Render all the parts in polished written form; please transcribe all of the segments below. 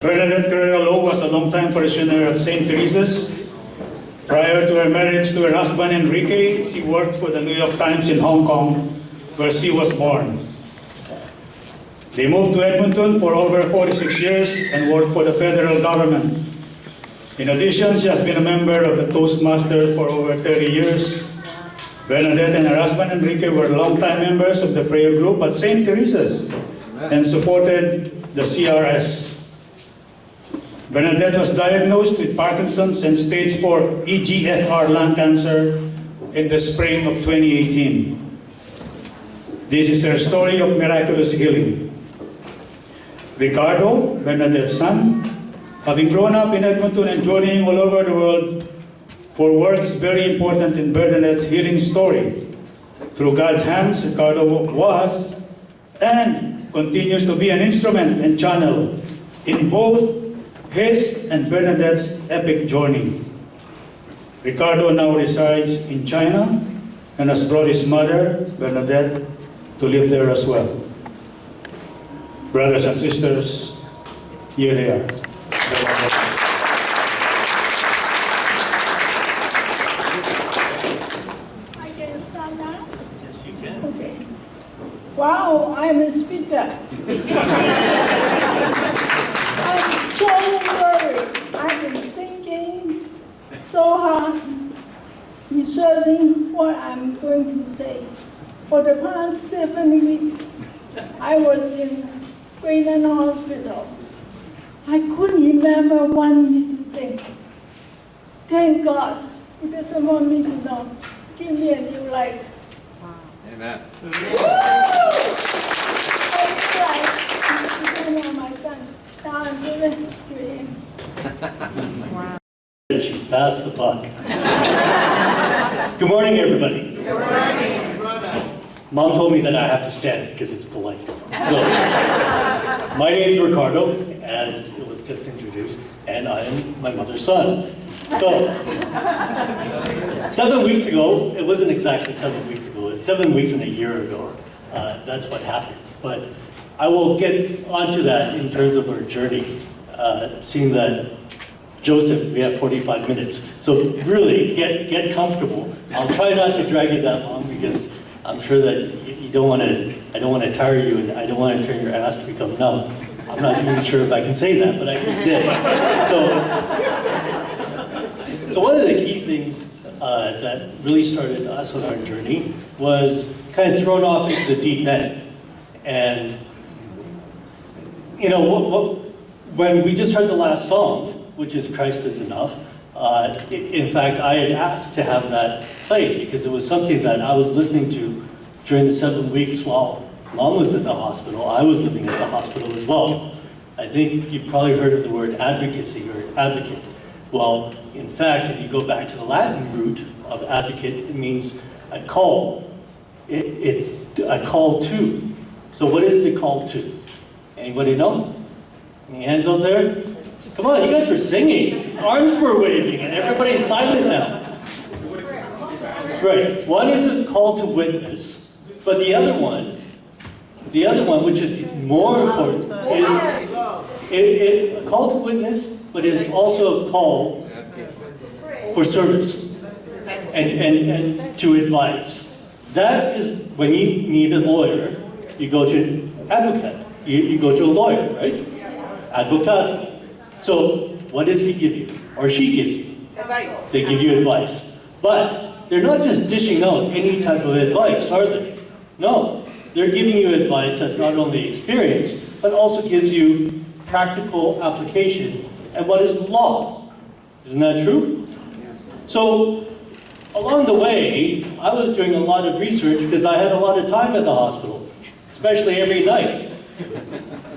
Bernadette Carrera-Lowe was a longtime parishioner at St. Teresa's. Prior to her marriage to her husband Enrique, she worked for the New York Times in Hong Kong, where she was born. They moved to Edmonton for over 46 years and worked for the federal government. In addition, she has been a member of the Toastmasters for over 30 years. Bernadette and her husband Enrique were longtime members of the prayer group at St. Teresa's and supported the CRS. Bernadette was diagnosed with Parkinson's and stage 4 EGFR lung cancer in the spring of 2018. This is her story of miraculous healing. Riccardo, Bernadette's son, having grown up in Edmonton and journeying all over the world for work, is very important in Bernadette's healing story. Through God's hands, Riccardo was and continues to be an instrument and channel in both his and Bernadette's epic journey. Riccardo now resides in China and has brought his mother, Bernadette, to live there as well. Brothers and sisters, here they are. I can start now? Yes, you can. Okay. Wow, I'm a speaker. I'm so worried. I've been thinking so hard, researching what I'm going to say. For the past 7 weeks, I was in Grayland Hospital. I couldn't remember one little thing. Thank God, He doesn't want me to know. Give me a new life. Amen. My son. Now I'm giving it to him. She's passed the buck. Good morning, everybody. Good morning. Mom told me that I have to stand because it's polite. So, my name is Riccardo, as it was just introduced, and I am my mother's son. So, 7 weeks ago, it wasn't exactly 7 weeks ago, it was 7 weeks and a year ago. That's what happened. But I will get onto that in terms of our journey, seeing that Joseph, we have 45 minutes. So really, get comfortable. I'll try not to drag you that long because I'm sure that you don't want to, I don't want to tire you and I don't want to turn your ass to become numb. I'm not even sure if I can say that, but I just did. So one of the key things that really started us on our journey was kind of thrown off into the deep end. And, you know, when we just heard the last song, which is Christ is Enough, in fact, I had asked to have that played because it was something that I was listening to during the 7 weeks while Mom was at the hospital. I was living at the hospital as well. I think you've probably heard of the word advocacy or advocate. Well, in fact, if you go back to the Latin root of advocate, it means a call. It's a call to. So what is the call to? Anybody know? Any hands out there? Come on, you guys were singing. Arms were waving, and everybody's silent now. Right. One is a call to witness, but the other one, which is more important, is a call to witness, but it is also a call for service and to advise. That is when you need a lawyer, you go to an advocate. You go to a lawyer, right? Advocate. So, what does he give you? Or she gives you? Advice. They give you advice. But they're not just dishing out any type of advice, are they? No. They're giving you advice that's not only experience, but also gives you practical application and what is law. Isn't that true? So, along the way, I was doing a lot of research because I had a lot of time at the hospital, especially every night.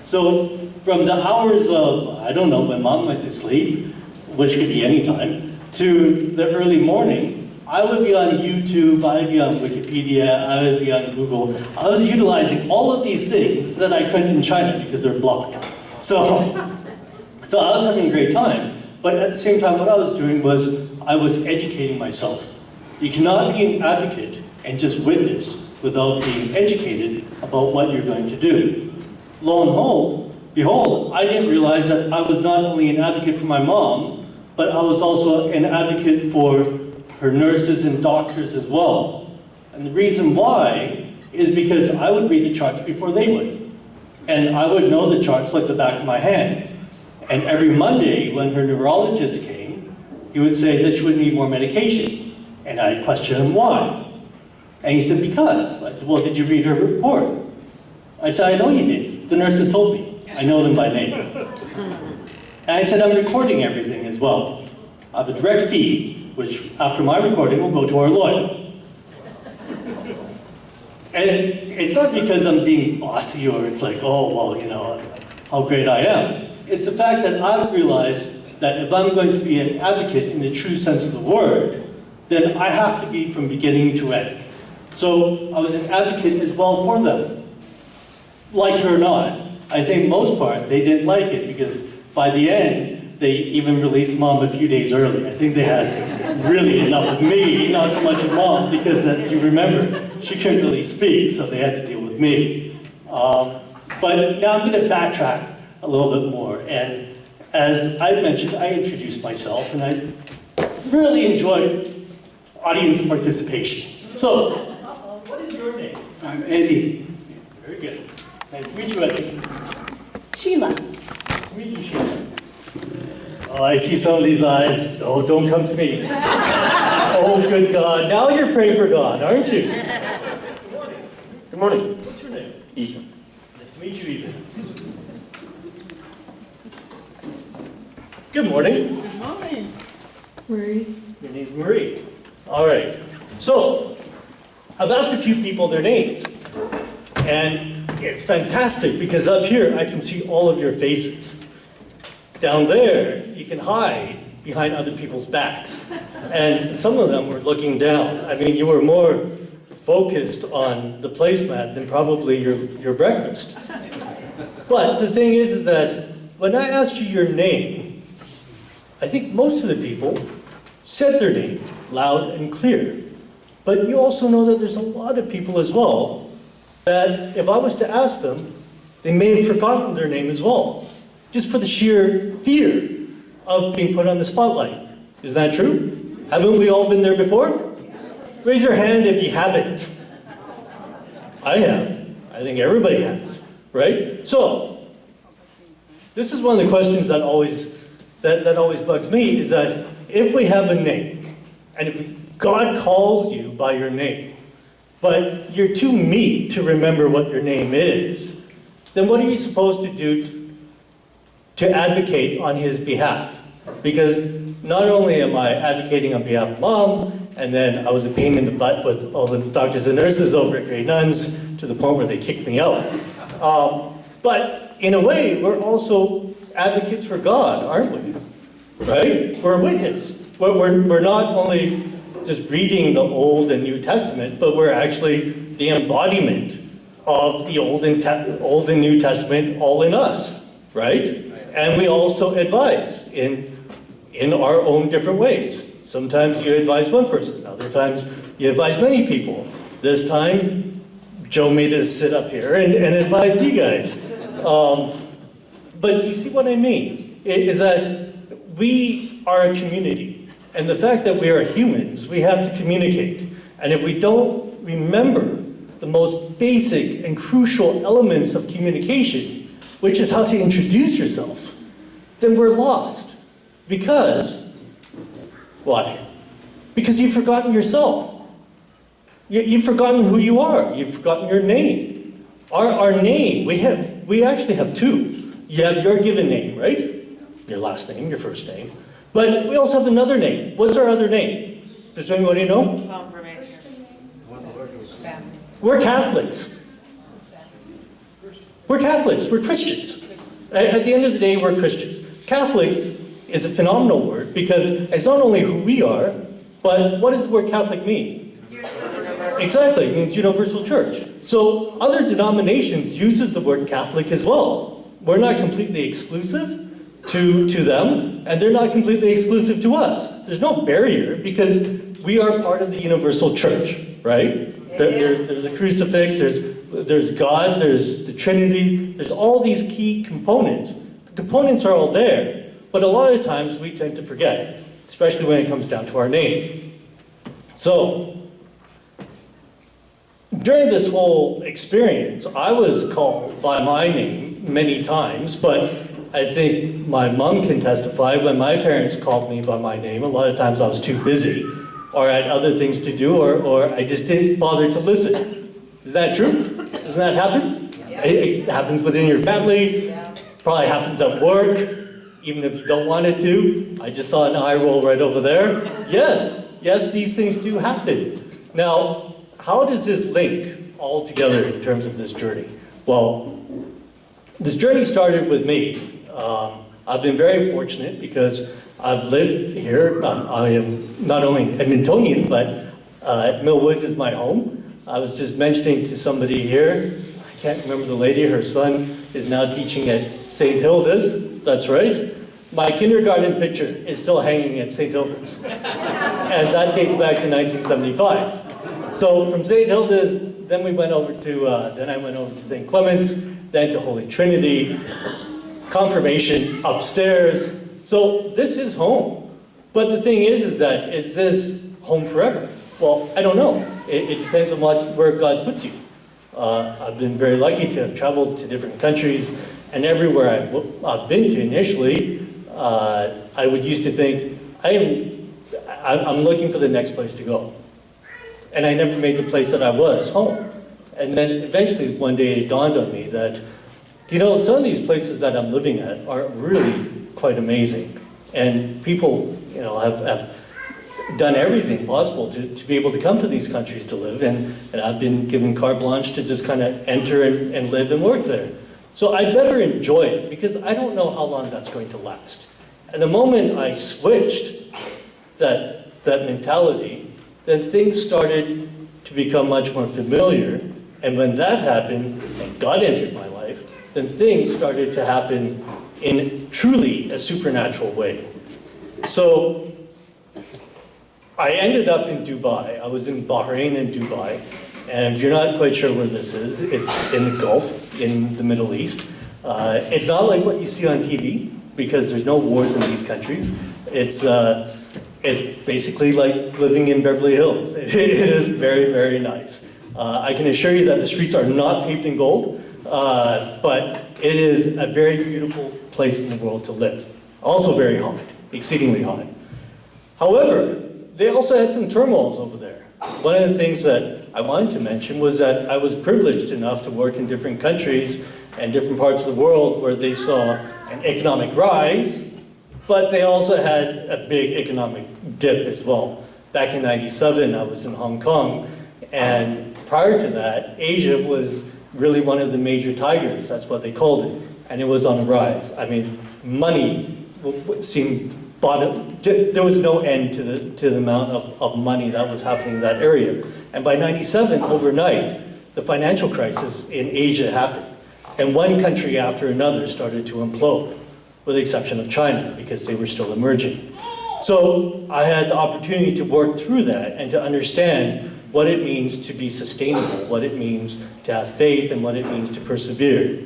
So, from the hours of, I don't know, when Mom went to sleep, which could be any time, to the early morning, I would be on YouTube, I would be on Wikipedia, I would be on Google. I was utilizing all of these things that I couldn't in China because they're blocked. So I was having a great time. But at the same time, what I was doing was I was educating myself. You cannot be an advocate and just witness without being educated about what you're going to do. Lo and behold, behold, I didn't realize that I was not only an advocate for my mom, but I was also an advocate for her nurses and doctors as well. And the reason why is because I would read the charts before they would. And I would know the charts like the back of my hand. And every Monday when her neurologist came, he would say that she would need more medication. And I'd question him why. And he said, because. I said, well, did you read her report? I said, I know you did. The nurses told me. I know them by name. And I said, I'm recording everything as well. I have a direct feed, which after my recording will go to our lawyer. And it's not because I'm being bossy or it's like, oh, well, you know, how great I am. It's the fact that I've realized that if I'm going to be an advocate in the true sense of the word, then I have to be from beginning to end. So I was an advocate as well for them. Like it or not, I think most part they didn't like it because by the end, they even released Mom a few days early. I think they had really enough of me, not so much of Mom, because as you remember, she couldn't really speak, so they had to deal with me. But now I'm going to backtrack a little bit more. And as I mentioned, I introduced myself, and I really enjoyed audience participation. So, what is your name? I'm Eddie. Very good. Nice to meet you, Eddie. Sheila. Nice to meet you, Sheila. Oh, I see some of these eyes. Oh, don't come to me. Oh, good God. Now you're praying for God, aren't you? Good morning. Good morning. What's your name? Ethan. Nice to meet you, Ethan. Good morning. Good morning. Marie. Your name's Marie. All right. So, I've asked a few people their names. And it's fantastic because up here I can see all of your faces. Down there, you can hide behind other people's backs. And some of them were looking down. I mean, you were more focused on the placemat than probably your breakfast. But the thing is that when I asked you your name, I think most of the people said their name loud and clear. But you also know that there's a lot of people as well that if I was to ask them, they may have forgotten their name as well, just for the sheer fear of being put on the spotlight. Isn't that true? Haven't we all been there before? Raise your hand if you haven't. I have. I think everybody has, right? So, this is one of the questions that always bugs me, is that if we have a name, and if God calls you by your name, but you're too meek to remember what your name is, then what are you supposed to do to advocate on his behalf? Because not only am I advocating on behalf of Mom, and then I was a pain in the butt with all the doctors and nurses over at Grey Nuns to the point where they kicked me out. But in a way, we're also advocates for God, aren't we? Right? We're a witness. We're not only just reading the Old and New Testament, but we're actually the embodiment of the Old and New Testament all in us, right? And we also advise in our own different ways. Sometimes you advise one person, other times you advise many people. This time, Joe made us sit up here and advise you guys. But do you see what I mean? Is that we are a community. And the fact that we are humans, we have to communicate. And if we don't remember the most basic and crucial elements of communication, which is how to introduce yourself, then we're lost. Because, why? Because you've forgotten yourself. You've forgotten who you are. You've forgotten your name. Our name, we actually have two. You have your given name, right? Your last name, your first name. But we also have another name. What's our other name? Does anybody know? Confirmation. We're Catholics. We're Catholics. We're Christians. At the end of the day, we're Christians. Catholics is a phenomenal word because it's not only who we are, but what does the word Catholic mean? Exactly. It means universal church. So other denominations uses the word Catholic as well. We're not completely exclusive to them, and they're not completely exclusive to us. There's no barrier because we are part of the universal church, right? There's a crucifix, there's There's God, there's the Trinity, there's all these key components. The components are all there, but a lot of times we tend to forget, especially when it comes down to our name. So, during this whole experience, I was called by my name many times, but I think my mom can testify when my parents called me by my name, a lot of times I was too busy, or I had other things to do, or I just didn't bother to listen. Is that true? Doesn't that happen? It happens within your family, probably happens at work, even if you don't want it to. I just saw an eye roll right over there. Yes, these things do happen. Now, how does this link all together in terms of this journey? Well, this journey started with me. I've been very fortunate because I've lived here. I am not only Edmontonian, but Mill Woods is my home. I was just mentioning to somebody here, I can't remember the lady, her son is now teaching at St. Hilda's. That's right. My kindergarten picture is still hanging at St. Hilda's. And that dates back to 1975. So from St. Hilda's, then I went over to St. Clement's, then to Holy Trinity, confirmation upstairs. So this is home. But the thing is that, is this home forever? Well, I don't know. It depends on where God puts you. I've been very lucky to have traveled to different countries, and everywhere I've been to initially, I would used to think, I'm looking for the next place to go. And I never made the place that I was home. And then eventually one day it dawned on me that, some of these places that I'm living at are really quite amazing. And people, have done everything possible to be able to come to these countries to live. And I've been given carte blanche to just kind of enter and live and work there. So I better enjoy it because I don't know how long that's going to last. And the moment I switched that mentality, then things started to become much more familiar. And when that happened, and God entered my life, then things started to happen in truly a supernatural way. So I ended up in Dubai. I was in Bahrain and Dubai. And if you're not quite sure where this is, it's in the Gulf, in the Middle East. It's not like what you see on TV, because there's no wars in these countries. It's basically like living in Beverly Hills. It is very, very nice. I can assure you that the streets are not paved in gold, but it is a very beautiful place in the world to live. Also very hot, exceedingly hot. However, they also had some turmoils over there. One of the things that I wanted to mention was that I was privileged enough to work in different countries and different parts of the world where they saw an economic rise, but they also had a big economic dip as well. Back in '97, I was in Hong Kong, and prior to that, Asia was really one of the major tigers, that's what they called it, and it was on the rise. I mean, money seemed there was no end to the amount of money that was happening in that area. And by '97, overnight, the financial crisis in Asia happened. And one country after another started to implode, with the exception of China, because they were still emerging. So I had the opportunity to work through that and to understand what it means to be sustainable, what it means to have faith, and what it means to persevere.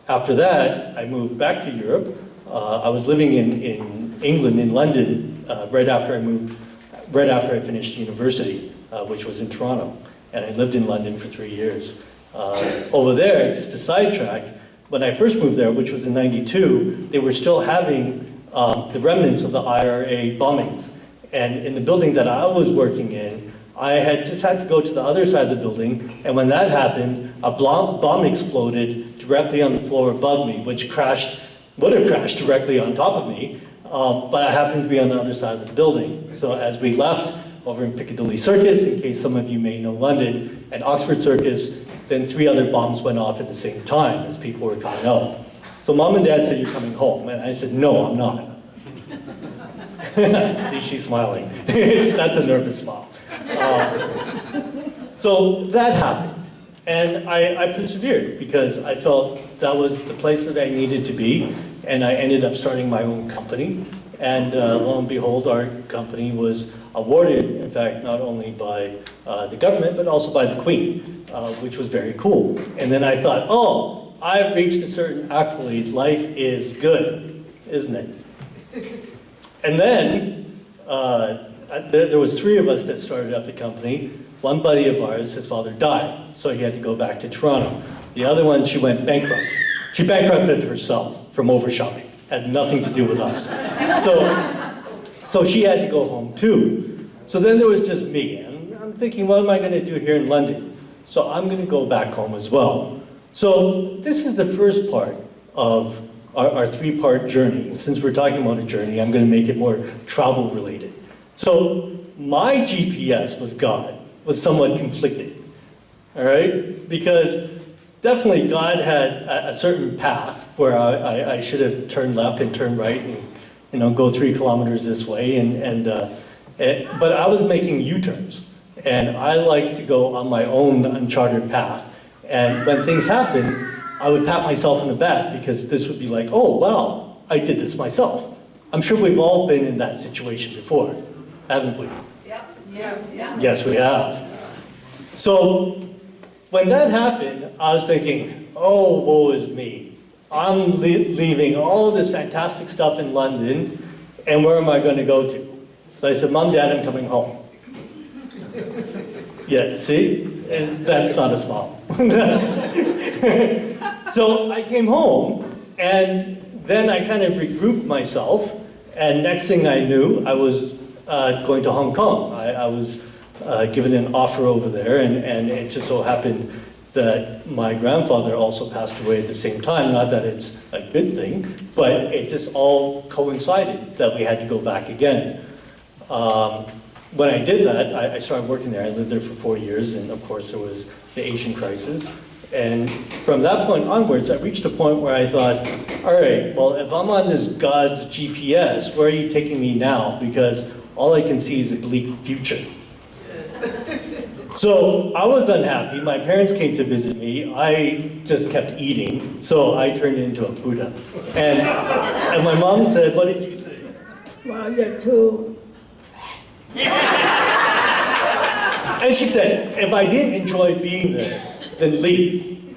After that, I moved back to Europe. I was living in England, in London, right after I finished university, which was in Toronto. And I lived in London for 3 years. Over there, just to sidetrack, when I first moved there, which was in '92, they were still having the remnants of the IRA bombings. And in the building that I was working in, I had to go to the other side of the building, and when that happened, a bomb exploded directly on the floor above me, which would have crashed directly on top of me, but I happened to be on the other side of the building. So as we left over in Piccadilly Circus, in case some of you may know London, and Oxford Circus, then 3 other bombs went off at the same time as people were coming out. So Mom and Dad said, "You're coming home." And I said, "No, I'm not." See, she's smiling. That's a nervous smile. So that happened. And I persevered because I felt that was the place that I needed to be. And I ended up starting my own company. And lo and behold, our company was awarded, in fact, not only by the government, but also by the Queen, which was very cool. And then I thought, oh, I've reached a certain accolade. Life is good, isn't it? And then there was 3 of us that started up the company. One buddy of ours, his father died, so he had to go back to Toronto. The other one, she went bankrupt. She bankrupted herself from over-shopping. Had nothing to do with us. So she had to go home too. So then there was just me, and I'm thinking, what am I going to do here in London? So I'm going to go back home as well. So this is the first part of our 3-part journey. Since we're talking about a journey, I'm going to make it more travel related. So my GPS was somewhat conflicted, all right? Because definitely God had a certain path where I should have turned left and turned right and go 3 kilometers this way, but I was making U-turns, and I like to go on my own uncharted path. And when things happen, I would pat myself on the back because this would be like, oh wow, I did this myself. I'm sure we've all been in that situation before, haven't we? Yes, we have. So when that happened, I was thinking, oh, woe is me. I'm leaving all this fantastic stuff in London, and where am I going to go to? So I said, Mom, Dad, I'm coming home. Yeah, see? That's not a smile. So I came home, and then I kind of regrouped myself, and next thing I knew, I was going to Hong Kong. I was given an offer over there, and it just so happened that my grandfather also passed away at the same time. Not that it's a good thing, but it just all coincided that we had to go back again. When I did that, I started working there. I lived there for 4 years, and of course there was the Asian crisis. And from that point onwards, I reached a point where I thought, all right, well, if I'm on this God's GPS, where are you taking me now? Because all I can see is a bleak future. So I was unhappy. My parents came to visit me. I just kept eating, so I turned into a Buddha. And my mom said, what did you say? Well, you're too. And she said, if I didn't enjoy being there, then leave.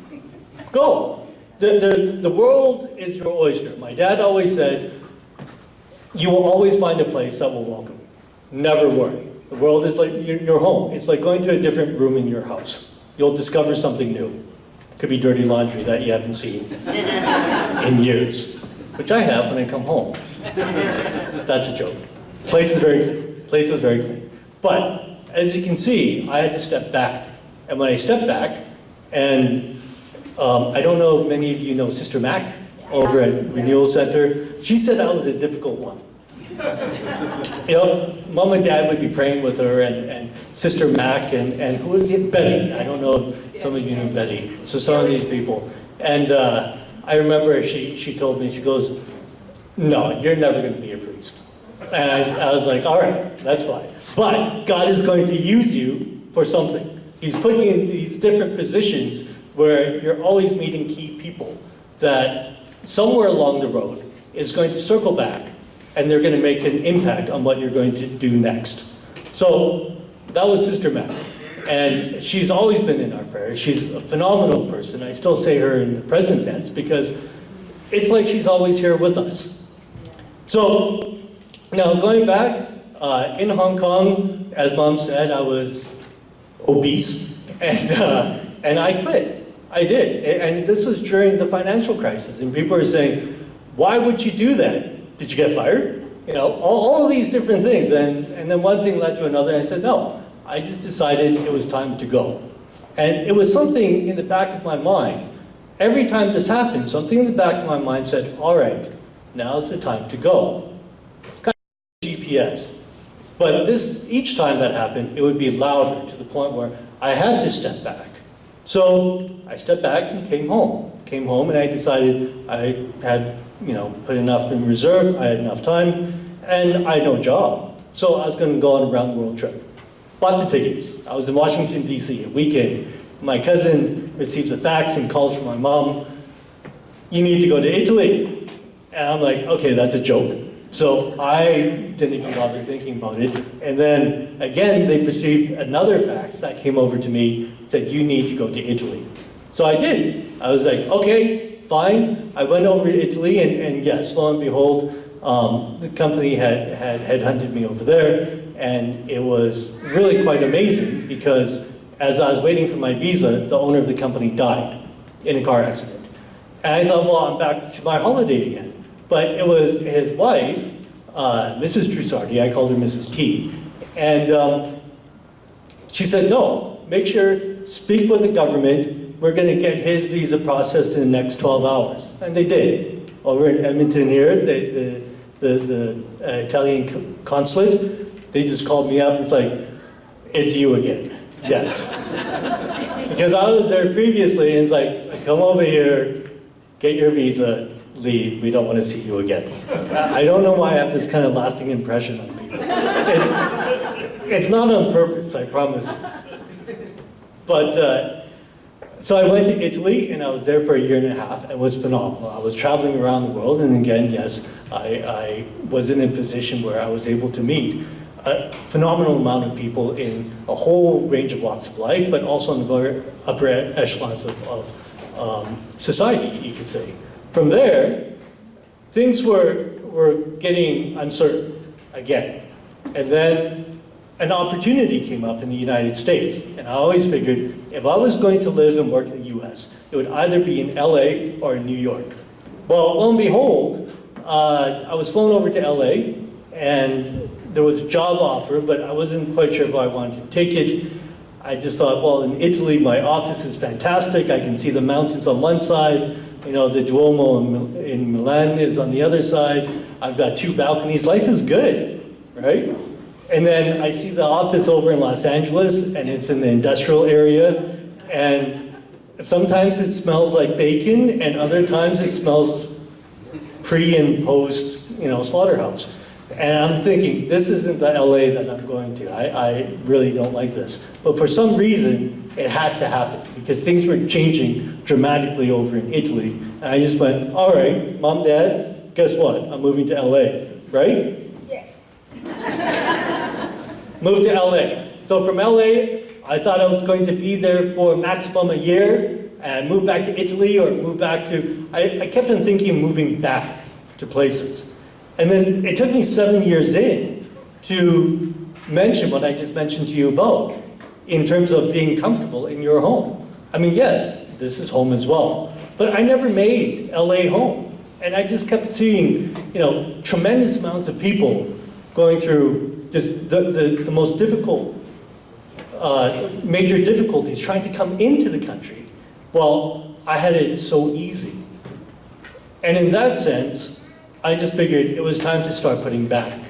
Go. The world is your oyster. My dad always said, you will always find a place that will welcome you. Never worry. The world is like your home. It's like going to a different room in your house. You'll discover something new. Could be dirty laundry that you haven't seen in years, which I have when I come home. That's a joke. Place is very clean. Place is very clean. But as you can see, I had to step back. And when I stepped back, and I don't know if many of you know Sister Mac over at Renewal Center. She said I was a difficult one. You know, Mom and Dad would be praying with her, and Sister Mac, and who was it? Betty. I don't know if some of you knew Betty. So some of these people. And I remember she told me, she goes, no, you're never going to be a priest. And I was like, all right, that's fine. But God is going to use you for something. He's putting you in these different positions where you're always meeting key people that somewhere along the road is going to circle back, and they're going to make an impact on what you're going to do next. So that was Sister Mac. And she's always been in our prayers. She's a phenomenal person. I still say her in the present tense because it's like she's always here with us. So now going back, in Hong Kong, as Mom said, I was obese, and I quit. I did. And this was during the financial crisis, and people were saying, why would you do that? Did you get fired? You know, all of these different things. And then one thing led to another, and I said, no, I just decided it was time to go. And it was something in the back of my mind. Every time this happened, something in the back of my mind said, all right, now's the time to go. It's kind of GPS. But each time that happened, it would be louder to the point where I had to step back. So I stepped back and came home. Came home and I decided I had, put enough in reserve, I had enough time, and I had no job. So I was going to go on a round the world trip. Bought the tickets. I was in Washington, D.C. a weekend. My cousin receives a fax and calls from my mom, you need to go to Italy. And I'm like, okay, that's a joke. So I didn't even bother thinking about it. And then again, they received another fax that came over to me, said, you need to go to Italy. So I did. I was like, okay, fine. I went over to Italy, and yes, lo and behold, the company had headhunted me over there, and it was really quite amazing because as I was waiting for my visa, the owner of the company died in a car accident. And I thought, well, I'm back to my holiday again. But it was his wife, Mrs. Trussardi, I called her Mrs. T, and she said, no, make sure, speak with the government, we're going to get his visa processed in the next 12 hours. And they did. Over in Edmonton here, the Italian consulate, they just called me up and it's like, it's you again. Yes. Because I was there previously and it's like, come over here, get your visa, leave, we don't want to see you again. I don't know why I have this kind of lasting impression on people. It's not on purpose, I promise. But, so I went to Italy and I was there for a year and a half and it was phenomenal. I was traveling around the world and again, yes, I was in a position where I was able to meet a phenomenal amount of people in a whole range of walks of life, but also in the very upper echelons of society, you could say. From there, things were getting uncertain again. And then an opportunity came up in the United States. And I always figured if I was going to live and work in the US, it would either be in LA or in New York. Well, lo and behold, I was flown over to LA and there was a job offer, but I wasn't quite sure if I wanted to take it. I just thought, well, in Italy, my office is fantastic. I can see the mountains on one side. You know, the Duomo in Milan is on the other side. I've got 2 balconies. Life is good, right? And then I see the office over in Los Angeles, and it's in the industrial area. And sometimes it smells like bacon, and other times it smells pre and post, slaughterhouse. And I'm thinking, this isn't the LA that I'm going to. I really don't like this. But for some reason, it had to happen because things were changing dramatically over in Italy. And I just went, all right, Mom, Dad, guess what? I'm moving to LA, right? Yes. Moved to LA. So from LA, I thought I was going to be there for maximum a year and move back to Italy or move back to, I kept on thinking of moving back to places. And then it took me 7 years in to mention what I just mentioned to you about in terms of being comfortable in your home. I mean, yes, this is home as well, but I never made LA home. And I just kept seeing, tremendous amounts of people going through just the most difficult, major difficulties trying to come into the country. Well, I had it so easy. And in that sense, I just figured it was time to start putting back.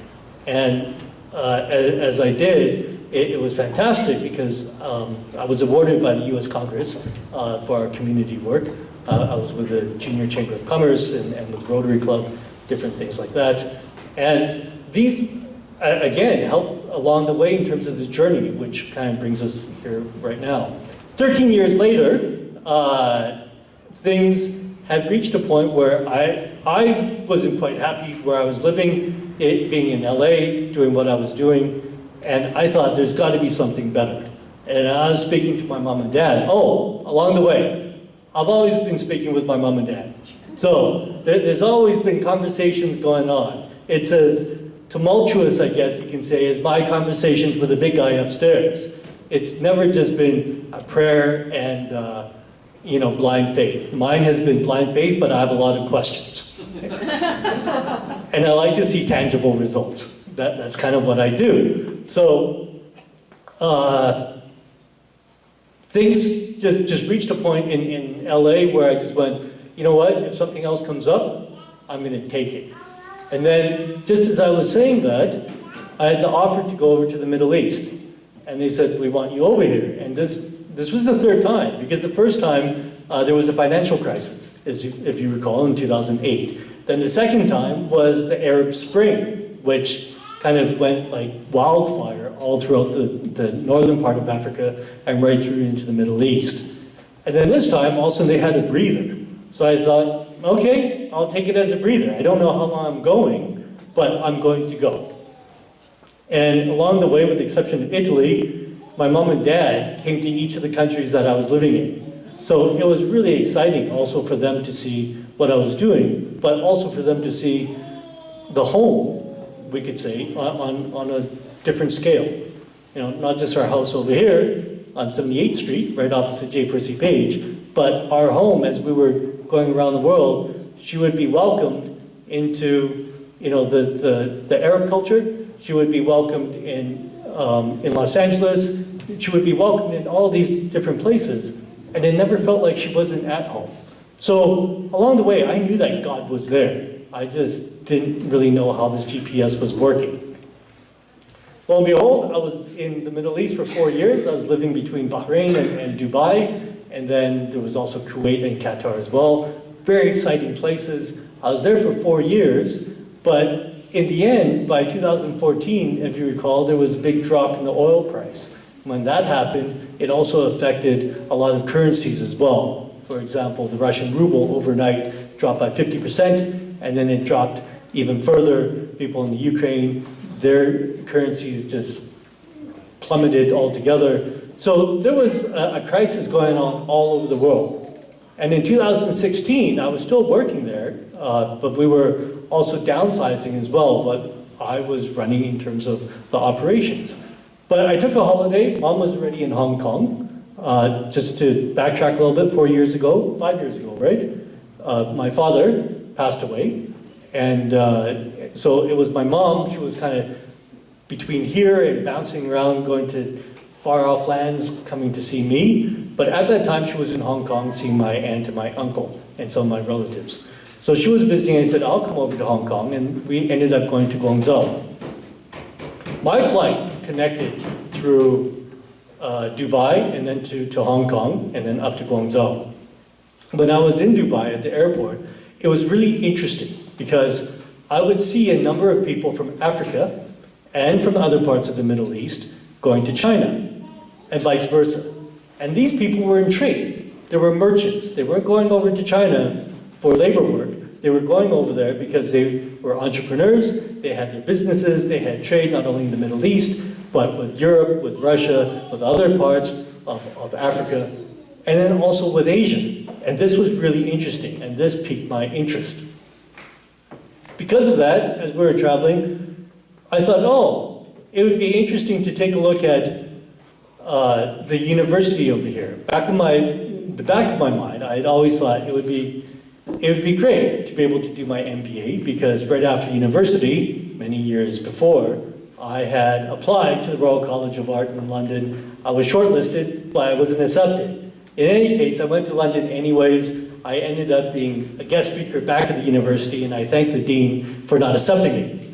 And as I did, it was fantastic because I was awarded by the US Congress for our community work. I was with the Junior Chamber of Commerce and with Rotary Club, different things like that. And these, again, helped along the way in terms of the journey, which kind of brings us here right now. 13 years later, things had reached a point where I wasn't quite happy where I was living, being in LA, doing what I was doing, and I thought there's got to be something better. And I was speaking to my mom and dad. Oh, along the way, I've always been speaking with my mom and dad. So there's always been conversations going on. It's as tumultuous, I guess you can say, as my conversations with the big guy upstairs. It's never just been a prayer and blind faith. Mine has been blind faith, but I have a lot of questions. And I like to see tangible results. That's kind of what I do. So things just reached a point in LA where I just went, you know what, if something else comes up, I'm going to take it. And then just as I was saying that, I had the offer to go over to the Middle East. And they said, we want you over here. And this was the third time, because the first time there was a financial crisis, if you recall, in 2008. Then the second time was the Arab Spring, which kind of went like wildfire all throughout the northern part of Africa and right through into the Middle East. And then this time, all of a sudden, they had a breather. So I thought, okay, I'll take it as a breather. I don't know how long I'm going, but I'm going to go. And along the way, with the exception of Italy, my mom and dad came to each of the countries that I was living in. So it was really exciting also for them to see what I was doing, but also for them to see the home, we could say, on a different scale. You know, not just our house over here on 78th Street, right opposite J. Percy Page, but our home as we were going around the world. She would be welcomed into, you know, the Arab culture. She would be welcomed in Los Angeles. She would be welcomed in all these different places, and it never felt like she wasn't at home. So along the way, I knew that God was there. I just didn't really know how this GPS was working. Lo and behold, I was in the Middle East for 4 years. I was living between Bahrain and Dubai, and then there was also Kuwait and Qatar as well. Very exciting places. I was there for 4 years, but in the end, by 2014, if you recall, there was a big drop in the oil price. When that happened, it also affected a lot of currencies as well. For example, the Russian ruble overnight dropped by 50%, and then it dropped even further. People in the Ukraine, their currencies just plummeted altogether. So there was a crisis going on all over the world. And in 2016, I was still working there, but we were also downsizing as well, what I was running in terms of the operations. But I took a holiday. Mom was already in Hong Kong. Just to backtrack a little bit, 5 years ago, right? My father passed away. And so it was my mom. She was kind of between here and bouncing around, going to far off lands, coming to see me. But at that time, she was in Hong Kong seeing my aunt and my uncle and some of my relatives. So she was visiting and said, I'll come over to Hong Kong, and we ended up going to Guangzhou. My flight connected through Dubai and then to Hong Kong and then up to Guangzhou. When I was in Dubai at the airport, it was really interesting because I would see a number of people from Africa and from other parts of the Middle East going to China and vice versa. And these people were in trade. They were merchants. They weren't going over to China for labor work. They were going over there because they were entrepreneurs. They had their businesses. They had trade not only in the Middle East, but with Europe, with Russia, with other parts of Africa, and then also with Asia. And this was really interesting, and this piqued my interest. Because of that, as we were traveling, I thought, oh, it would be interesting to take a look at the university over here. The back of my mind, I had always thought it would be great to be able to do my MBA, because right after university, many years before, I had applied to the Royal College of Art in London. I was shortlisted, but I wasn't accepted. In any case, I went to London anyways. I ended up being a guest speaker back at the university, and I thanked the dean for not accepting me.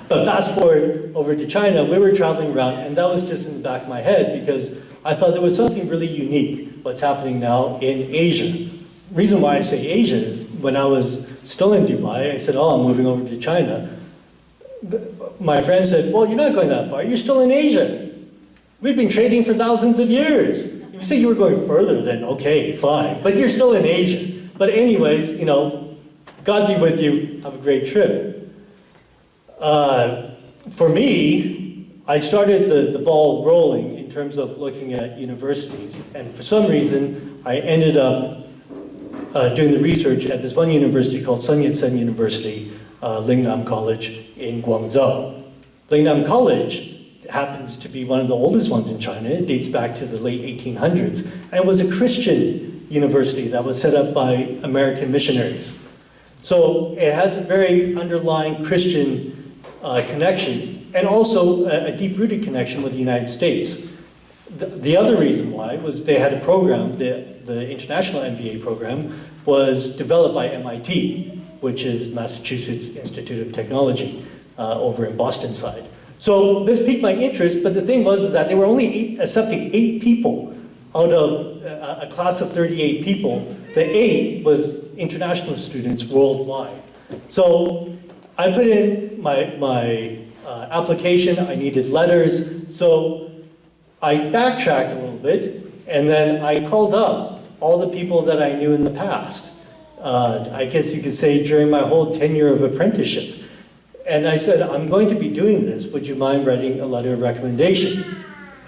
But fast forward over to China, we were traveling around, and that was just in the back of my head, because I thought there was something really unique what's happening now in Asia. The reason why I say Asia is when I was still in Dubai, I said, oh, I'm moving over to China. My friend said, well, you're not going that far. You're still in Asia. We've been trading for thousands of years. If you say you were going further, then okay, fine. But you're still in Asia. But anyways, you know, God be with you. Have a great trip. For me, I started the ball rolling in terms of looking at universities. And for some reason, I ended up doing the research at this one university called Sun Yat-sen University, Lingnam College in Guangzhou. Lingnam College happens to be one of the oldest ones in China. It dates back to the late 1800s. And it was a Christian university that was set up by American missionaries. So it has a very underlying Christian connection, and also a deep-rooted connection with the United States. The other reason why was they had a program, the International MBA program, was developed by MIT, which is Massachusetts Institute of Technology, over in Boston side. So this piqued my interest, but the thing was that they were only accepting 8 people out of a class of 38 people. The 8 was international students worldwide. So I put in my application. I needed letters. So I backtracked a little bit, and then I called up all the people that I knew in the past I guess you could say during my whole tenure of apprenticeship. And I said, I'm going to be doing this, would you mind writing a letter of recommendation?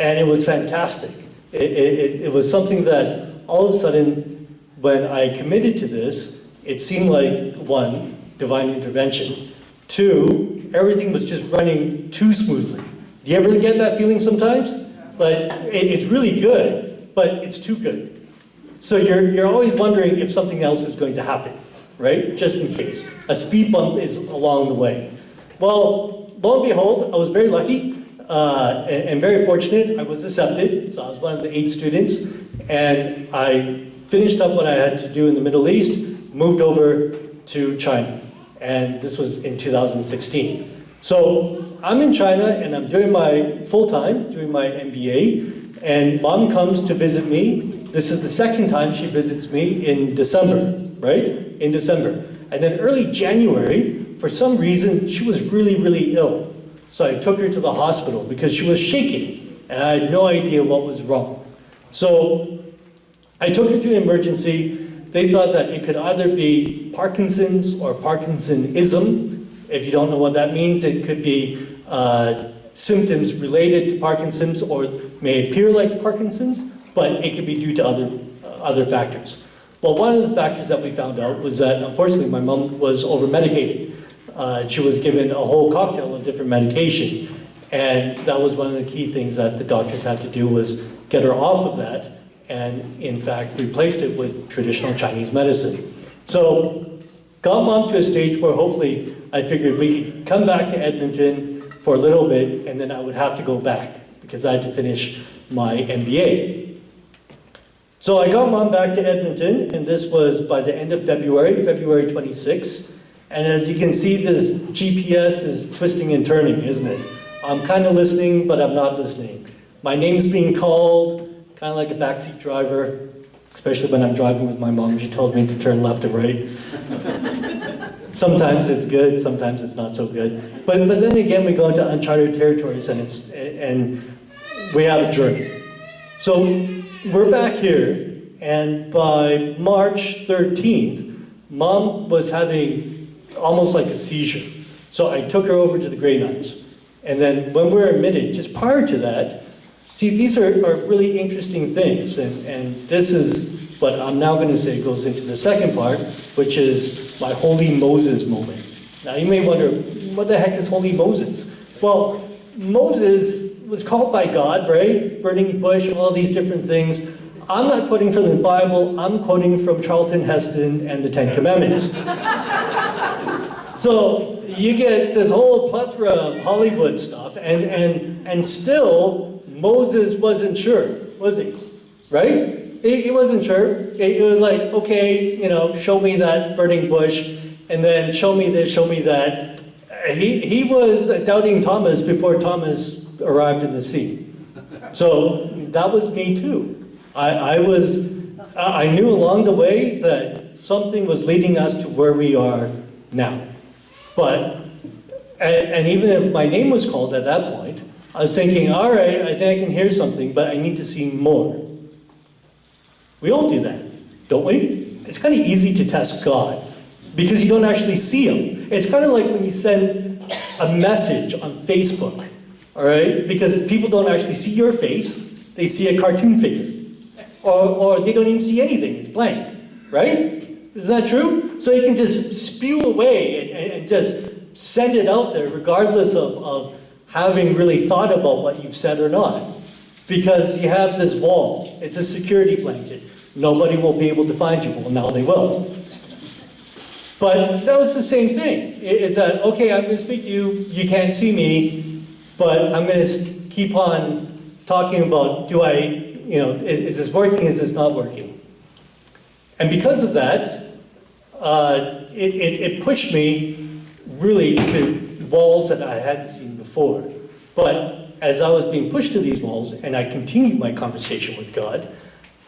And it was fantastic. It was something that all of a sudden, when I committed to this, it seemed like, one, divine intervention. Two, everything was just running too smoothly. Do you ever get that feeling sometimes? Like, it's really good, but it's too good. So you're always wondering if something else is going to happen, right? Just in case. A speed bump is along the way. Well, lo and behold, I was very lucky and very fortunate. I was accepted, so I was one of the 8 students, and I finished up what I had to do in the Middle East, moved over to China, and this was in 2016. So I'm in China, and I'm doing my full-time, doing my MBA, and Mom comes to visit me. This is the second time she visits me in December, right? In December. And then early January, for some reason, she was really, really ill. So I took her to the hospital because she was shaking, and I had no idea what was wrong. So I took her to an emergency. They thought that it could either be Parkinson's or Parkinsonism. If you don't know what that means, it could be symptoms related to Parkinson's, or may appear like Parkinson's, but it could be due to other factors. Well, one of the factors that we found out was that, unfortunately, my mom was over-medicated. She was given a whole cocktail of different medication, and that was one of the key things that the doctors had to do, was get her off of that, and in fact replaced it with traditional Chinese medicine. So got Mom to a stage where hopefully I figured we could come back to Edmonton for a little bit, and then I would have to go back because I had to finish my MBA. So I got Mom back to Edmonton, and this was by the end of February 26. And as you can see, this GPS is twisting and turning, isn't it? I'm kind of listening, but I'm not listening. My name's being called, kind of like a backseat driver, especially when I'm driving with my mom. She tells me to turn left or right. Sometimes it's good, sometimes it's not so good. But then again, we go into uncharted territories, and we have a journey. So we're back here, and by March 13th, Mom was having almost like a seizure. So I took her over to the Grey Nuns. And then when we were admitted, just prior to that, see, these are really interesting things. And this is what I'm now going to say goes into the second part, which is my Holy Moses moment. Now you may wonder, what the heck is Holy Moses? Well, Moses was called by God, right? Burning bush, all these different things. I'm not quoting from the Bible, I'm quoting from Charlton Heston and the Ten Commandments. So you get this whole plethora of Hollywood stuff, and still Moses wasn't sure, was he? Right? He wasn't sure. It was like, okay, show me that burning bush, and then show me this, show me that. He was doubting Thomas before Thomas arrived in the sea. So that was me too. I knew along the way that something was leading us to where we are now. But, and even if my name was called at that point, I was thinking, all right, I think I can hear something, but I need to see more. We all do that, don't we? It's kind of easy to test God because you don't actually see Him. It's kind of like when you send a message on Facebook, all right? Because people don't actually see your face, they see a cartoon figure. Or they don't even see anything, it's blank, right? Isn't that true? So you can just spew away and just send it out there regardless of having really thought about what you've said or not. Because you have this wall, it's a security blanket. Nobody will be able to find you. Well, now they will. But that was the same thing. Is that, okay, I'm going to speak to you, you can't see me, but I'm going to keep on talking about, is this working, is this not working? And because of that, it pushed me really to walls that I hadn't seen before. But as I was being pushed to these walls, and I continued my conversation with God,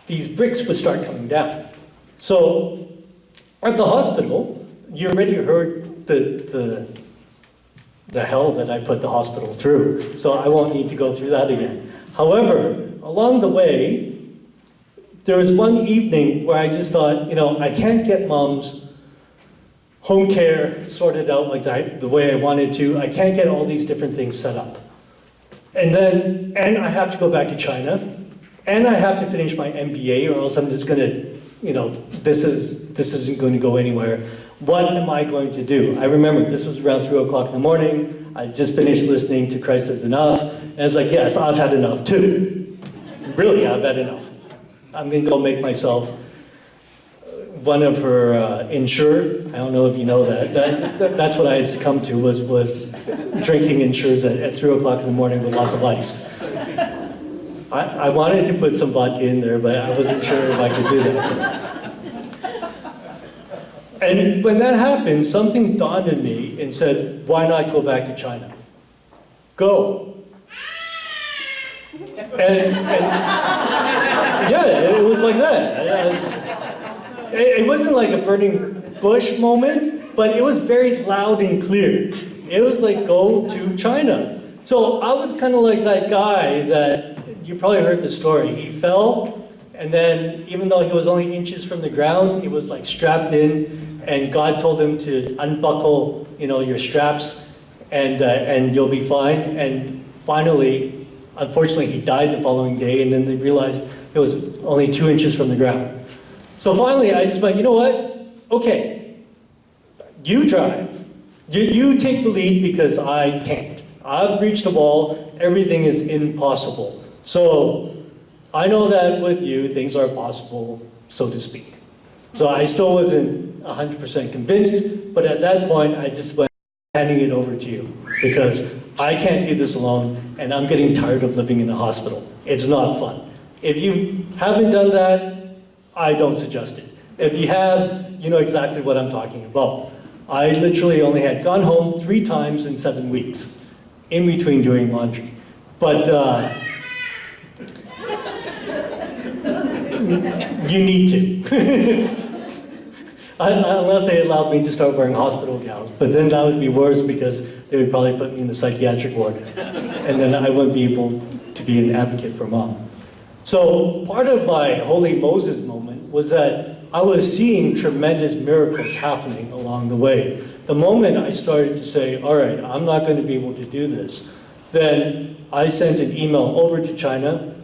these bricks would start coming down. So at the hospital, you already heard the hell that I put the hospital through, so I won't need to go through that again. However, along the way, there was one evening where I just thought, I can't get mom's home care sorted out like that, the way I wanted to. I can't get all these different things set up. And I have to go back to China, and I have to finish my MBA, or else I'm just gonna, this isn't going to go anywhere. What am I going to do? I remember this was around 3 o'clock in the morning. I just finished listening to Christ is Enough, and it's like, yes, I've had enough too. Really, I've had enough. I'm gonna go make myself one of her Ensure. I don't know if you know that. That's what I had succumbed to, was drinking Ensures at 3 o'clock in the morning with lots of ice. I wanted to put some vodka in there, but I wasn't sure if I could do that. And when that happened, something dawned on me and said, why not go back to China? Go. And yeah, it was like that. It wasn't like a burning bush moment, but it was very loud and clear. It was like, go to China. So I was kind of like that guy that, you probably heard the story. He fell, and then even though he was only inches from the ground, he was like strapped in, and God told him to unbuckle, your straps, and you'll be fine. And finally, unfortunately, he died the following day, and then they realized it was only 2 inches from the ground. So finally, I just went, you know what? Okay, you drive. You take the lead because I can't. I've reached a wall. Everything is impossible. So I know that with you, things are possible, so to speak. So I still wasn't 100% convinced, but at that point, I just went handing it over to you because I can't do this alone, and I'm getting tired of living in a hospital. It's not fun. If you haven't done that, I don't suggest it. If you have, you know exactly what I'm talking about. I literally only had gone home 3 times in 7 weeks, in between doing laundry. But you need to. Unless they allowed me to start wearing hospital gowns, but then that would be worse because they would probably put me in the psychiatric ward, and then I wouldn't be able to be an advocate for mom. So part of my Holy Moses moment was that I was seeing tremendous miracles happening along the way. The moment I started to say, all right, I'm not going to be able to do this, then I sent an email over to China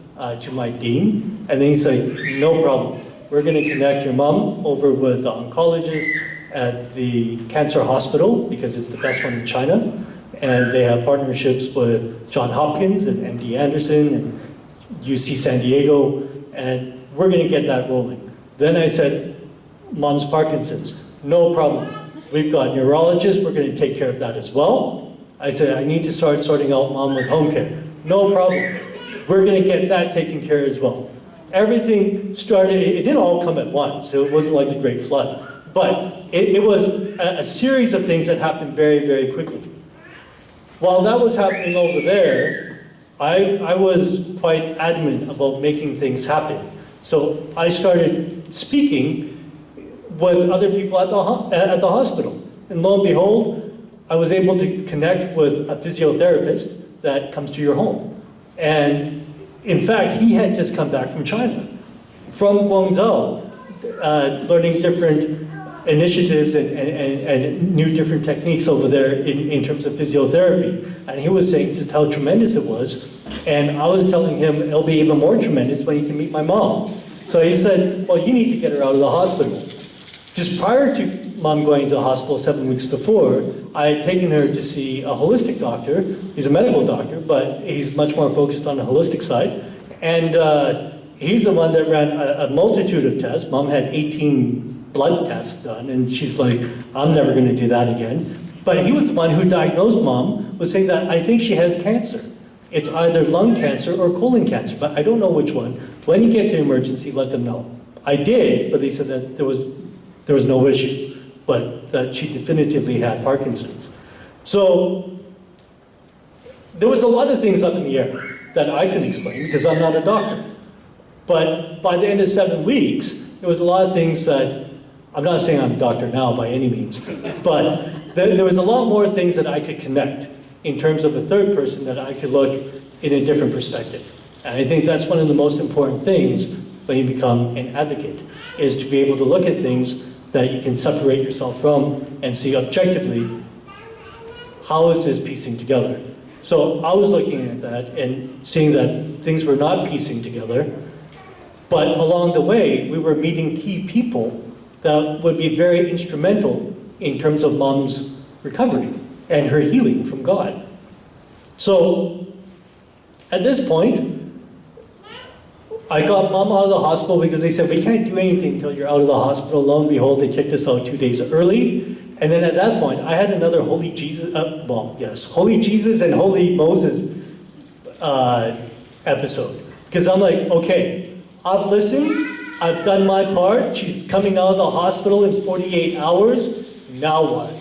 to my dean, and then he said, no problem. We're going to connect your mom over with the oncologist at the cancer hospital because it's the best one in China, and they have partnerships with Johns Hopkins and MD Anderson and UC San Diego, and we're going to get that rolling. Then I said, mom's Parkinson's, no problem. We've got neurologists, we're going to take care of that as well. I said, I need to start sorting out mom with home care. No problem. We're going to get that taken care of as well. Everything started, it didn't all come at once. It wasn't like the Great Flood. But it was a series of things that happened very, very quickly. While that was happening over there, I was quite adamant about making things happen. So I started speaking with other people at the hospital. And lo and behold, I was able to connect with a physiotherapist that comes to your home. And in fact, he had just come back from China, from Guangzhou, learning different initiatives and new different techniques over there in terms of physiotherapy. And he was saying just how tremendous it was. And I was telling him it'll be even more tremendous when he can meet my mom. So he said, well, you need to get her out of the hospital. Just prior to mom going to the hospital 7 weeks before, I had taken her to see a holistic doctor. He's a medical doctor, but he's much more focused on the holistic side. And he's the one that ran a multitude of tests. Mom had 18 blood tests done, and she's like, I'm never going to do that again. But he was the one who diagnosed mom, was saying that I think she has cancer. It's either lung cancer or colon cancer, but I don't know which one. When you get to emergency, let them know. I did, but they said that there was no issue, but that she definitively had Parkinson's. So there was a lot of things up in the air that I couldn't explain because I'm not a doctor. But by the end of 7 weeks, there was a lot of things that, I'm not saying I'm a doctor now by any means, but there was a lot more things that I could connect in terms of a third person that I could look in a different perspective. And I think that's one of the most important things when you become an advocate, is to be able to look at things that you can separate yourself from and see objectively, how is this piecing together? So I was looking at that and seeing that things were not piecing together, but along the way, we were meeting key people that would be very instrumental in terms of Mom's recovery and her healing from God. So at this point, I got Mom out of the hospital because they said, we can't do anything until you're out of the hospital. Lo and behold, they kicked us out 2 days early. And then at that point, I had another Holy Jesus and Holy Moses episode. Because I'm like, okay, I've listened, I've done my part, she's coming out of the hospital in 48 hours, now what?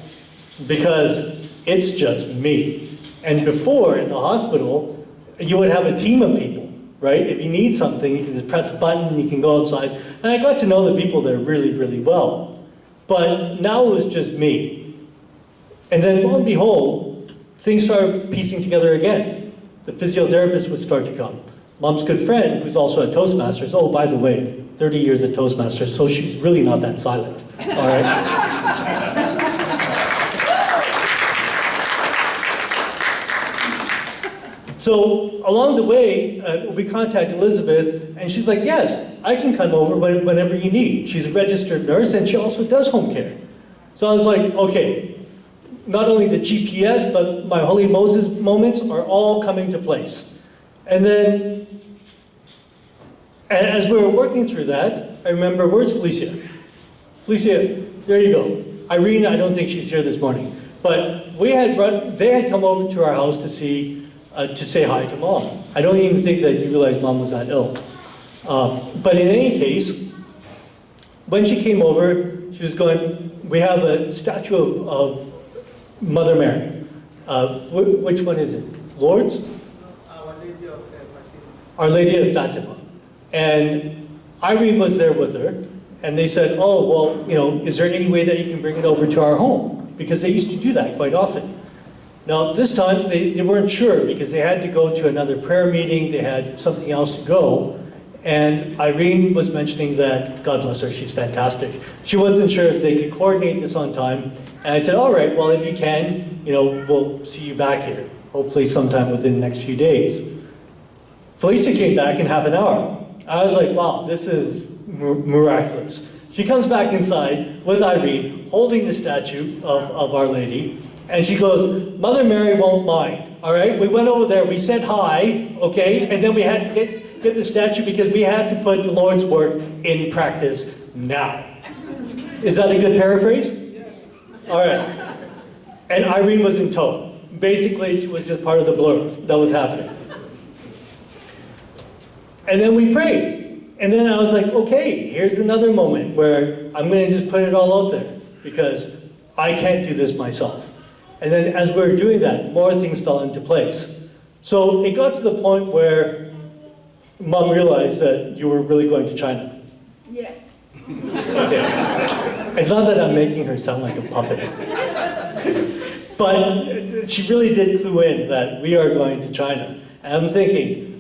Because it's just me. And before, in the hospital, you would have a team of people, right? If you need something, you can just press a button, you can go outside. And I got to know the people there really, really well. But now it was just me. And then lo and behold, things started piecing together again. The physiotherapist would start to come. Mom's good friend, who's also a Toastmasters, oh, by the way, 30 years at Toastmasters, so she's really not that silent, all right? So along the way, we contact Elizabeth, and she's like, yes, I can come over whenever you need. She's a registered nurse, and she also does home care. So I was like, okay, not only the GPS, but my Holy Moses moments are all coming to place. And then, as we were working through that, I remember, where's Felicia? Felicia, there you go. Irene, I don't think she's here this morning. But they had come over to our house to say hi to Mom. I don't even think that you realized Mom was that ill. But in any case, when she came over, she was going, we have a statue of Mother Mary. Which one is it? Lourdes? Our Lady of Fatima. And Irene was there with her, and they said, oh, well, is there any way that you can bring it over to our home? Because they used to do that quite often. Now, this time, they weren't sure because they had to go to another prayer meeting, they had something else to go, and Irene was mentioning that, God bless her, she's fantastic. She wasn't sure if they could coordinate this on time, and I said, all right, well, if you can, we'll see you back here, hopefully sometime within the next few days. Felicia came back in half an hour. I was like, wow, this is miraculous. She comes back inside with Irene, holding the statue of Our Lady, and she goes, Mother Mary won't mind, all right? We went over there, we said hi, okay? And then we had to get the statue because we had to put the Lord's work in practice now. Is that a good paraphrase? All right. And Irene was in tow. Basically, she was just part of the blur that was happening. And then we prayed. And then I was like, okay, here's another moment where I'm going to just put it all out there because I can't do this myself. And then as we were doing that, more things fell into place. So it got to the point where Mom realized that you were really going to China. Yes. Okay. It's not that I'm making her sound like a puppet. But she really did clue in that we are going to China. And I'm thinking,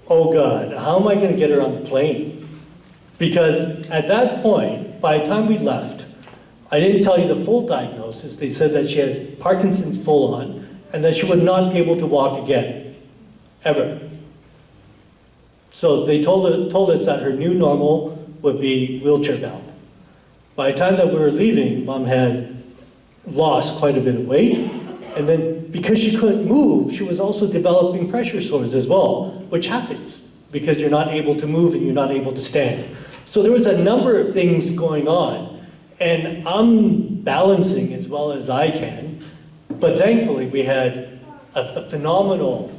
oh God, how am I going to get her on the plane? Because at that point, by the time we left, I didn't tell you the full diagnosis. They said that she had Parkinson's full on and that she would not be able to walk again, ever. So they told us that her new normal would be wheelchair bound. By the time that we were leaving, Mom had lost quite a bit of weight. And then because she couldn't move, she was also developing pressure sores as well, which happens because you're not able to move and you're not able to stand. So there was a number of things going on. And I'm balancing as well as I can, but thankfully we had a phenomenal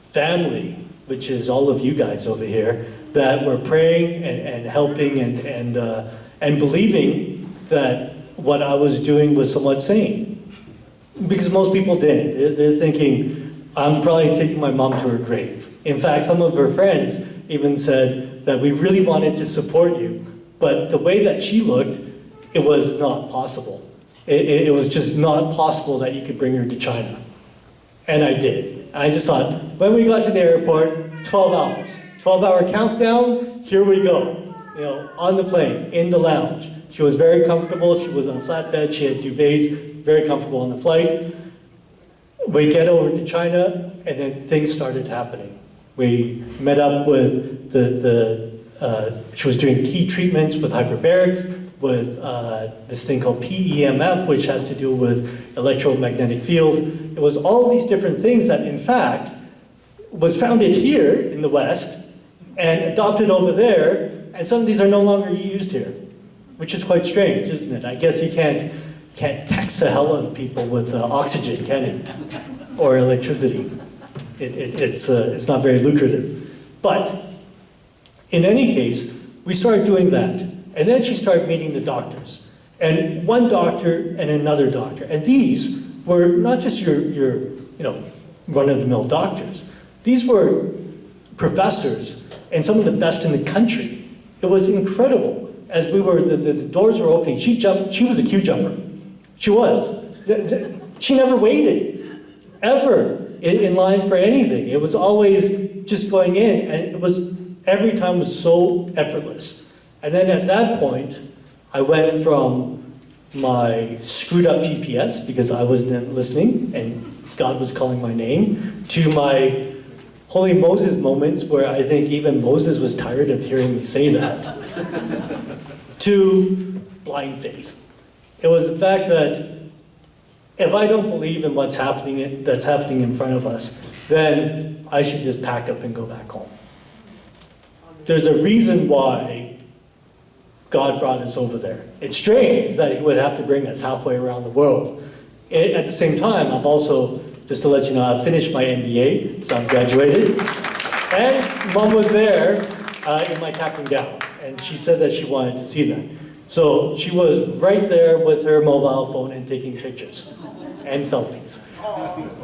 family, which is all of you guys over here, that were praying and helping and believing that what I was doing was somewhat sane. Because most people didn't. They're thinking, I'm probably taking my mom to her grave. In fact, some of her friends even said that we really wanted to support you, but the way that she looked, it was not possible. It was just not possible that you could bring her to China. And I did. I just thought, when we got to the airport, 12 hours. 12-hour countdown, here we go. On the plane, in the lounge. She was very comfortable. She was on a flatbed. She had duvets, very comfortable on the flight. We get over to China, and then things started happening. We met up with she was doing key treatments with hyperbarics, with this thing called PEMF, which has to do with electromagnetic field. It was all these different things that, in fact, was founded here in the West and adopted over there, and some of these are no longer used here, which is quite strange, isn't it? I guess you can't tax the hell out of people with oxygen, can you? Or electricity. It's not very lucrative. But in any case, we started doing that. And then she started meeting the doctors. And one doctor and another doctor. And these were not just your run-of-the-mill doctors. These were professors and some of the best in the country. It was incredible. As we were, the doors were opening. She was a queue jumper. She was. She never waited, ever, in line for anything. It was always just going in, and every time was so effortless. And then at that point, I went from my screwed up GPS, because I wasn't listening, and God was calling my name, to my Holy Moses moments, where I think even Moses was tired of hearing me say that, to blind faith. It was the fact that if I don't believe in that's happening in front of us, then I should just pack up and go back home. There's a reason why God brought us over there. It's strange that He would have to bring us halfway around the world. At the same time, I've also, just to let you know, I've finished my MBA, so I've graduated. And Mom was there in my cap and gown, and she said that she wanted to see that. So she was right there with her mobile phone and taking pictures and selfies.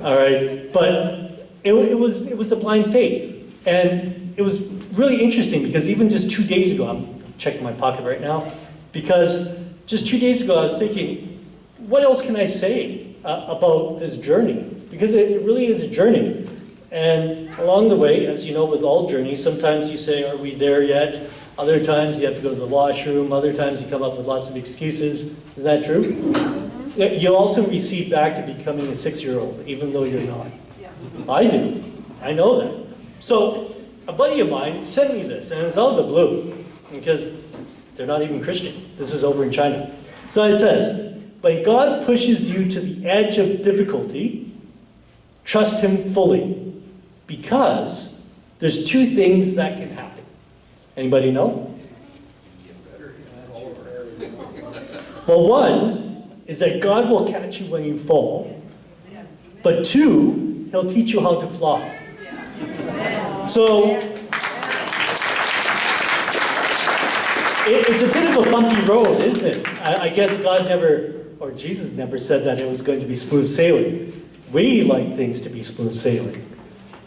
All right, but it was the blind faith, and it was really interesting because even just 2 days ago, I'm checking my pocket right now, because just 2 days ago I was thinking, what else can I say about this journey? Because it really is a journey, and along the way, as you know, with all journeys, sometimes you say, "Are we there yet?" Other times you have to go to the washroom. Other times you come up with lots of excuses. Is that true? You also recede back to becoming a 6-year-old, even though you're not. I do. I know that. So a buddy of mine sent me this, and it's out of the blue, because they're not even Christian. This is over in China. So it says, "When God pushes you to the edge of difficulty, trust Him fully, because there's 2 things that can happen." Anybody know? Well, one is that God will catch you when you fall, but 2, He'll teach you how to fly. So it's a bit of a bumpy road, isn't it? I guess God never, or Jesus never said that it was going to be smooth sailing. We like things to be smooth sailing.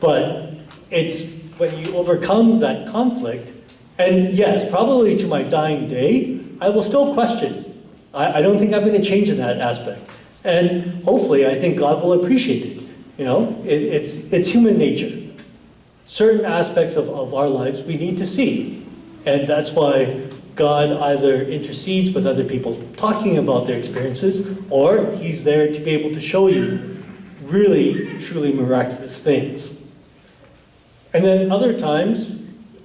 But it's when you overcome that conflict. And yes, probably to my dying day, I will still question. I don't think I'm going to change in that aspect. And hopefully, I think God will appreciate it. It's human nature. Certain aspects of our lives we need to see. And that's why God either intercedes with other people talking about their experiences, or He's there to be able to show you really, truly miraculous things. And then other times,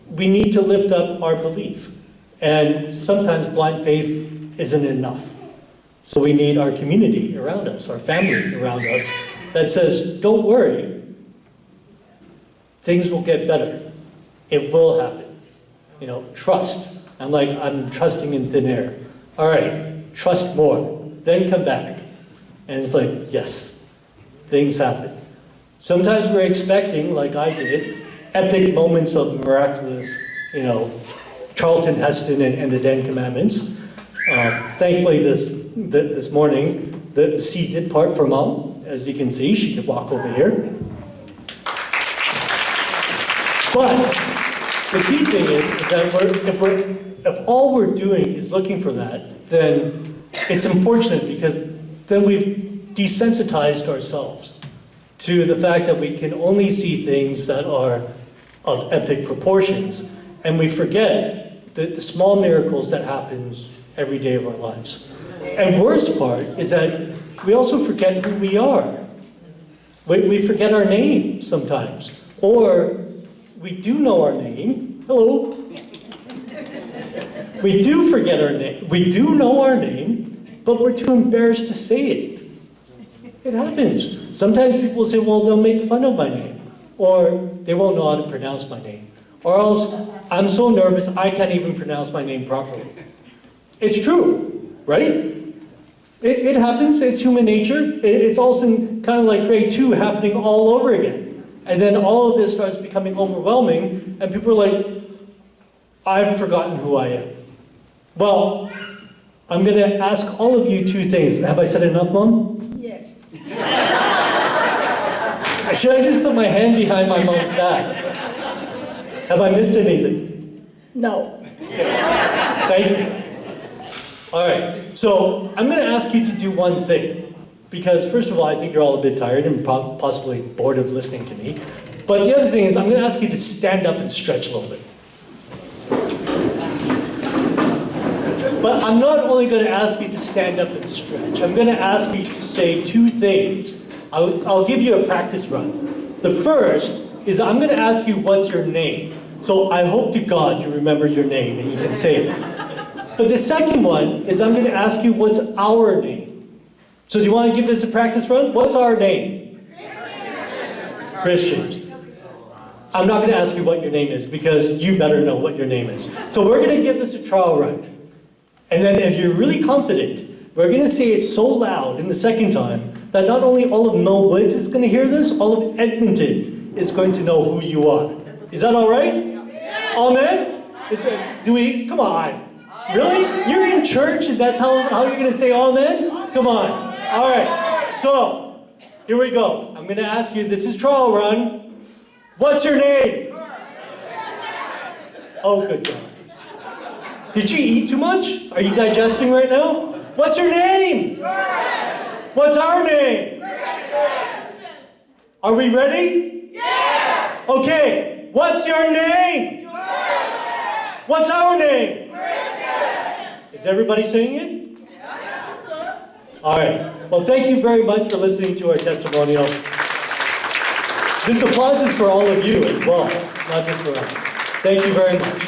we need to lift up our belief. And sometimes blind faith isn't enough. So we need our community around us, our family around us, that says, don't worry, things will get better. It will happen. Trust. I'm trusting in thin air. All right, trust more. Then come back. And it's like, yes, things happen. Sometimes we're expecting, like I did, epic moments of miraculous, Charlton Heston and the 10 Commandments. Thankfully, this morning, the sea did part for Mom. As you can see, she could walk over here. But the key thing is that if all we're doing is looking for that, then it's unfortunate, because then we've desensitized ourselves to the fact that we can only see things that are of epic proportions, and we forget the small miracles that happens every day of our lives. And worst part is that we also forget who we are. We forget our name sometimes. Or we do know our name. Hello. We do forget our name. We do know our name, but we're too embarrassed to say it. It happens. Sometimes people say, well, they'll make fun of my name. Or they won't know how to pronounce my name. Or else, I'm so nervous I can't even pronounce my name properly. It's true, right? It happens, it's human nature. It's also kind of like grade 2 happening all over again. And then all of this starts becoming overwhelming, and people are like, I've forgotten who I am. Well, I'm going to ask all of you 2 things. Have I said enough, Mom? Yes. Should I just put my hand behind my mom's back? Have I missed anything? No. Thank you. All right, so I'm going to ask you to do one thing. Because first of all, I think you're all a bit tired and possibly bored of listening to me. But the other thing is, I'm going to ask you to stand up and stretch a little bit. But I'm not only going to ask you to stand up and stretch. I'm going to ask you to say 2 things. I'll give you a practice run. The first is I'm going to ask you what's your name. So I hope to God you remember your name and you can say it. But the second one is I'm going to ask you what's our name. So do you want to give this a practice run? What's our name? Christians. I'm not going to ask you what your name is because you better know what your name is. So we're going to give this a trial run. And then if you're really confident, we're going to say it so loud in the second time that not only all of Millwoods is going to hear this, all of Edmonton is going to know who you are. Is that all right? Amen? Come on. Really? You're in church and that's how you're going to say amen? Come on. All right. So, here we go. I'm going to ask you, this is trial run. What's your name? Oh, good God. Did you eat too much? Are you digesting right now? What's your name? What's our name? Are we ready? Yes! Okay. What's your name? What's our name? Is everybody saying it? All right. Well, thank you very much for listening to our testimonial. This applause is for all of you as well, not just for us. Thank you very much.